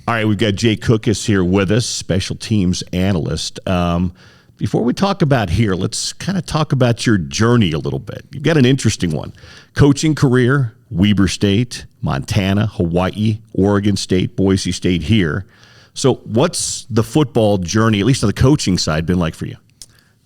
All right, we've got Jake Cookus here with us, Special Teams Analyst. Before we talk about here, let's kind of talk about your journey a little bit. You've got an interesting one. Coaching career, Weber State, Montana, Hawaii, Oregon State, Boise State here. So what's the football journey, at least on the coaching side, been like for you?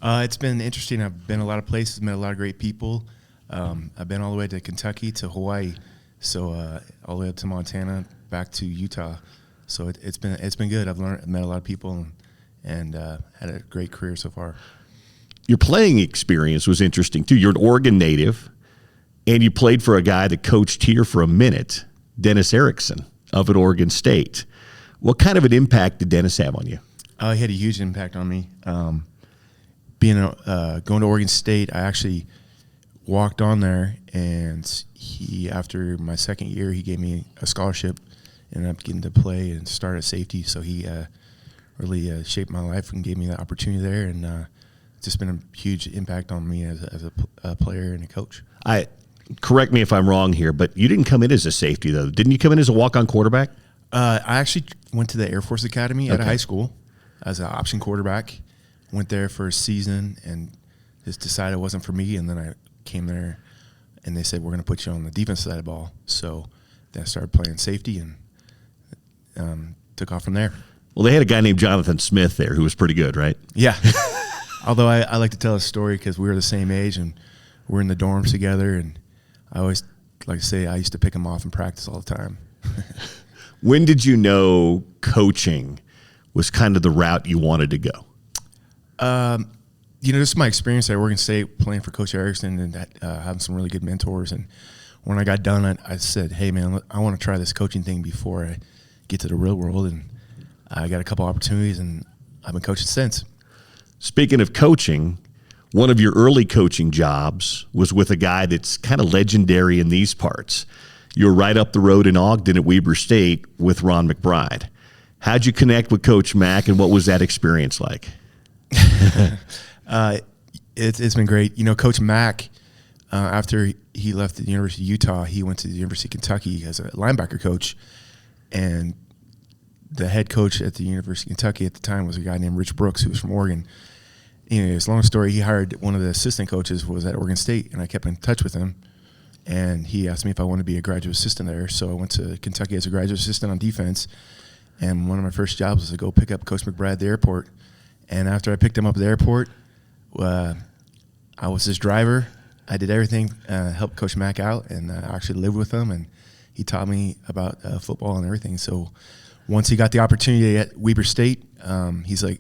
It's been interesting. I've been a lot of places, met a lot of great people. I've been all the way to Kentucky to Hawaii, so all the way up to Montana, back to Utah. So it's been good. I've met a lot of people and had a great career so far. Your playing experience was interesting too. You're an Oregon native, and you played for a guy that coached here for a minute, Dennis Erickson of at Oregon State. What kind of an impact did Dennis have on you? He had a huge impact on me. Going to Oregon State, I actually walked on there, and after my second year, he gave me a scholarship. Ended up getting to play and start at safety, so he really shaped my life and gave me the opportunity there, and it's just been a huge impact on me as a player and a coach. Correct me if I'm wrong here, but you didn't come in as a safety, though. Didn't you come in as a walk-on quarterback? I actually went to the Air Force Academy out of high school as an option quarterback. Went there for a season and just decided it wasn't for me, and then I came there, and they said, we're going to put you on the defensive side of the ball. So then I started playing safety and took off from there. Well, they had a guy named Jonathan Smith there who was pretty good, right? Yeah. Although I like to tell a story because we were the same age and we're in the dorms together, and I always like to say I used to pick him off in practice all the time. When did you know coaching was kind of the route you wanted to go? Just my experience at Oregon State playing for Coach Erickson and having some really good mentors. And when I got done, I said, hey, man, I want to try this coaching thing before I get to the real world. And I got a couple opportunities, and I've been coaching since. Speaking of coaching, one of your early coaching jobs was with a guy that's kind of legendary in these parts. You were right up the road in Ogden at Weber State with Ron McBride. How'd you connect with Coach Mack, and what was that experience like? It's been great. Coach Mack, after he left the University of Utah, he went to the University of Kentucky as a linebacker coach, and the head coach at the University of Kentucky at the time was a guy named Rich Brooks, who was from Oregon. Anyways, long story, he hired one of the assistant coaches was at Oregon State, and I kept in touch with him, and he asked me if I wanted to be a graduate assistant there. So I went to Kentucky as a graduate assistant on defense, and one of my first jobs was to go pick up Coach McBride at the airport. And after I picked him up at the airport, I was his driver. I did everything, helped Coach Mack out, and I actually lived with him, and he taught me about football and everything. So once he got the opportunity at Weber State, he's like,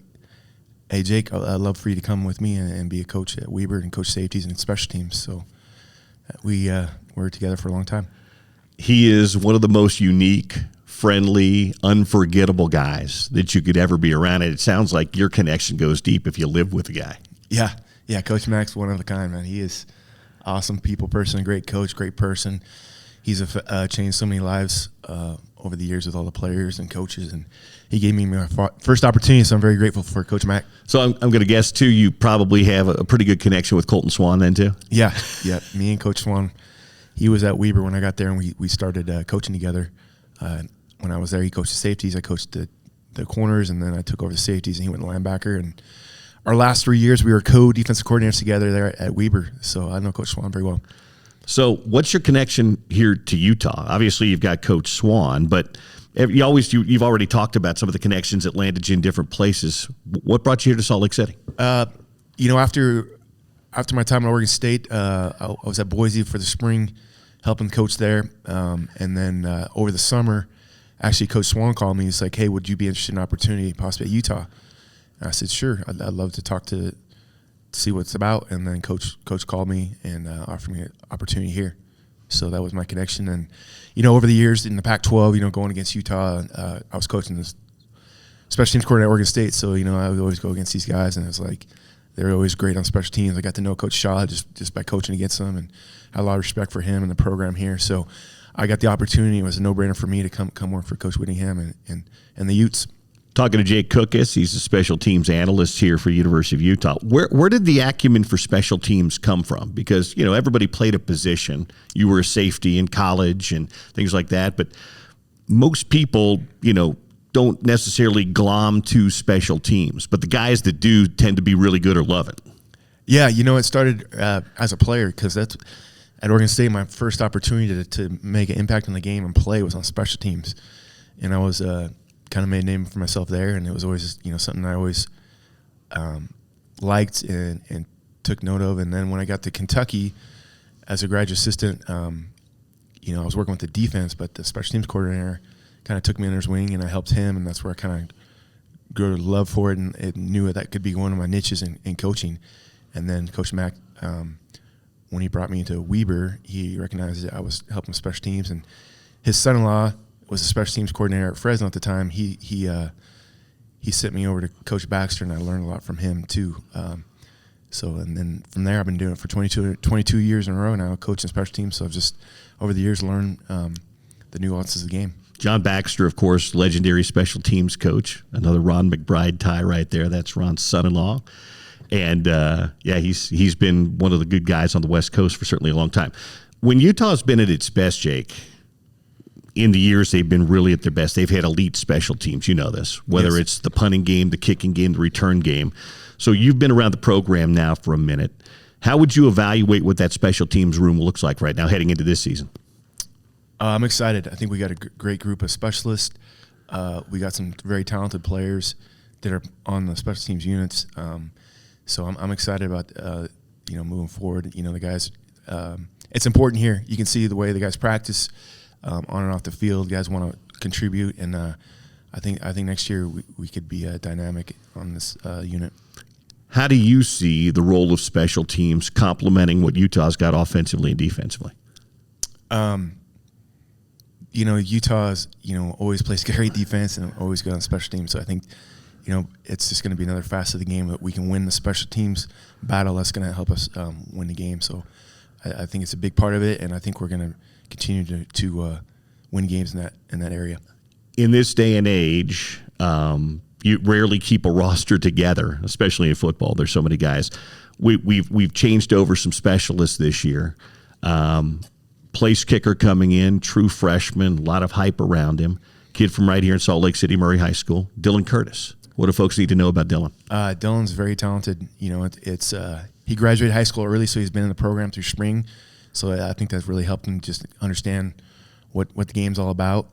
hey, Jake, I'd love for you to come with me and be a coach at Weber and coach safeties and special teams. So we were together for a long time. He is one of the most unique, friendly, unforgettable guys that you could ever be around. And it sounds like your connection goes deep if you live with the guy. Yeah, Coach Mack's one of a kind, man. He is awesome people person, great coach, great person. He's changed so many lives over the years with all the players and coaches, and he gave me my first opportunity, so I'm very grateful for Coach Mack. So I'm going to guess, too, you probably have a pretty good connection with Colton Swan then, too? Yeah, me and Coach Swan. He was at Weber when I got there, and we started coaching together. When I was there, he coached the safeties. I coached the corners, and then I took over the safeties, and he went linebacker. And our last 3 years, we were co-defensive coordinators together there at Weber, so I know Coach Swan very well. So what's your connection here to Utah? Obviously, you've got Coach Swan, but you've already talked about some of the connections that landed you in different places. What brought you here to Salt Lake City? After my time at Oregon State, I was at Boise for the spring, helping coach there. And then over the summer, actually Coach Swan called me. He's like, hey, would you be interested in an opportunity possibly at Utah? And I said, sure. I'd love to talk to see what it's about. And then Coach called me and offered me an opportunity here. So that was my connection. And, over the years in the Pac-12, going against Utah, I was coaching this special teams coordinator at Oregon State. So, I would always go against these guys, and it was like they were always great on special teams. I got to know Coach Shaw just by coaching against them, and had a lot of respect for him and the program here. So I got the opportunity. It was a no-brainer for me to come work for Coach Whittingham and the Utes. Talking to Jake Cookus, he's a special teams analyst here for University of Utah. Where did the acumen for special teams come from? Because, everybody played a position. You were a safety in college and things like that. But most people, don't necessarily glom to special teams, but the guys that do tend to be really good or love it. Yeah, it started as a player because that's at Oregon State. My first opportunity to make an impact on the game and play was on special teams, and I was kind of made a name for myself there. And it was always something I always liked and took note of. And then when I got to Kentucky as a graduate assistant, I was working with the defense, but the special teams coordinator kind of took me under his wing, and I helped him, and that's where I kind of grew a love for it and knew that could be one of my niches in coaching. And then Coach Mack, when he brought me into Weber, he recognized that I was helping special teams, and his son-in-law was a special teams coordinator at Fresno at the time. He sent me over to Coach Baxter, and I learned a lot from him too. And then from there, I've been doing it for 22 years in a row now, coaching special teams. So I've just over the years learned the nuances of the game. John Baxter, of course, legendary special teams coach. Another Ron McBride tie right there. That's Ron's son-in-law. And, he's been one of the good guys on the West Coast for certainly a long time. When Utah's been at its best, Jake, in the years they've been really at their best, they've had elite special teams. You know this, whether it's the punting game, the kicking game, the return game. So you've been around the program now for a minute. How would you evaluate what that special teams room looks like right now heading into this season? I'm excited. I think we got a great group of specialists. We got some very talented players that are on the special teams units. So I'm excited about moving forward. The guys. It's important here. You can see the way the guys practice on and off the field. Guys want to contribute, and I think next year we could be dynamic on this unit. How do you see the role of special teams complementing what Utah's got offensively and defensively? Utah's always plays great defense and always good on special teams. So I think it's just going to be another facet of the game that we can win the special teams battle. That's going to help us win the game. So I think it's a big part of it, and I think we're going to continue to win games in that area. In this day and age, you rarely keep a roster together, especially in football. There's so many guys. We've changed over some specialists this year. Place kicker coming in, true freshman, a lot of hype around him. Kid from right here in Salt Lake City, Murray High School, Dylan Curtis. What do folks need to know about Dylan? Dylan's very talented. He graduated high school early, so he's been in the program through spring. So I think that's really helped him just understand what the game's all about.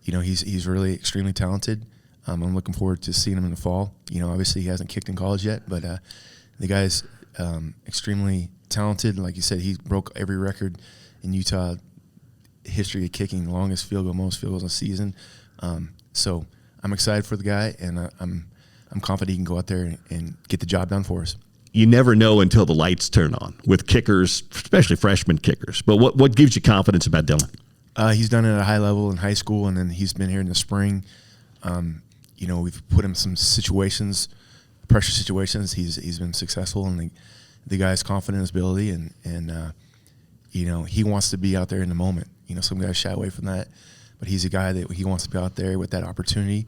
He's really extremely talented. I'm looking forward to seeing him in the fall. Obviously he hasn't kicked in college yet, but the guy's extremely talented. Like you said, he broke every record in Utah history of kicking, longest field goal, most field goals in a season. So I'm excited for the guy, and I'm confident he can go out there and get the job done for us. You never know until the lights turn on with kickers, especially freshman kickers. But what gives you confidence about Dylan? He's done it at a high level in high school, and then he's been here in the spring. We've put him in some situations, pressure situations. He's been successful, and the guy's confident in his ability, and he wants to be out there in the moment. Some guys shy away from that, but he's a guy that he wants to be out there with that opportunity,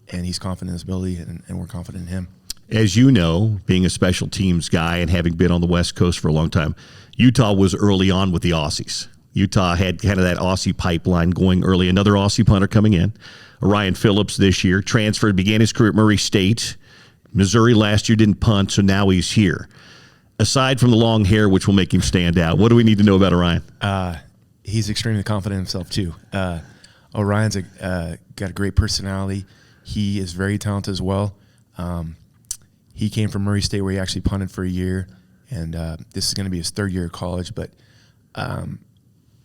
and he's confident in his ability, and we're confident in him. As you know, being a special teams guy and having been on the West Coast for a long time, Utah was early on with the Aussies. Utah had kind of that Aussie pipeline going early. Another Aussie punter coming in, Orion Phillips this year, transferred, began his career at Murray State. Missouri last year didn't punt, so now he's here. Aside from the long hair, which will make him stand out, what do we need to know about Orion? He's extremely confident in himself, too. Orion's got a great personality. He is very talented as well. He came from Murray State, where he actually punted for a year, and this is going to be his third year of college. But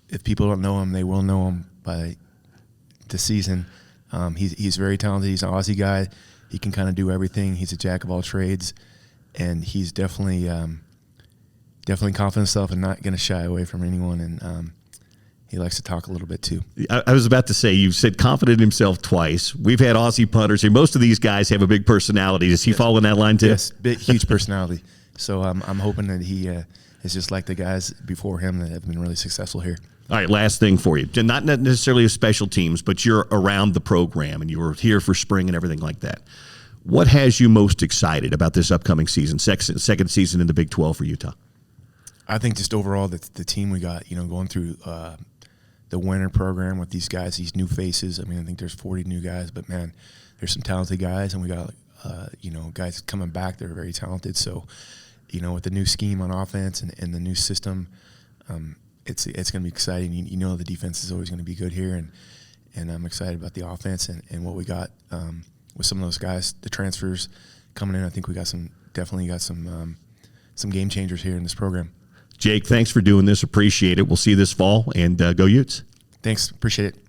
if people don't know him, they will know him by the season. He's very talented. He's an Aussie guy. He can kind of do everything. He's a jack of all trades, and he's definitely confident in himself and not going to shy away from anyone. And he likes to talk a little bit too. I was about to say, you've said confident in himself twice. We've had Aussie punters here. Most of these guys have a big personality. Does he fall in that line too? Yes, huge personality. So I'm hoping that he is just like the guys before him that have been really successful here. All right, last thing for you. Not necessarily a special teams, but you're around the program and you were here for spring and everything like that. What has you most excited about this upcoming season, second season in the Big 12 for Utah? I think just overall the team we got, going through the the winter program with these guys, these new faces. I mean, I think there's 40 new guys, but man, there's some talented guys, and we got guys coming back that are very talented. So, with the new scheme on offense and the new system, it's going to be exciting. The defense is always going to be good here, and I'm excited about the offense and what we got with some of those guys, the transfers coming in. I think we got some game changers here in this program. Jake, thanks for doing this. Appreciate it. We'll see you this fall, and go Utes. Thanks. Appreciate it.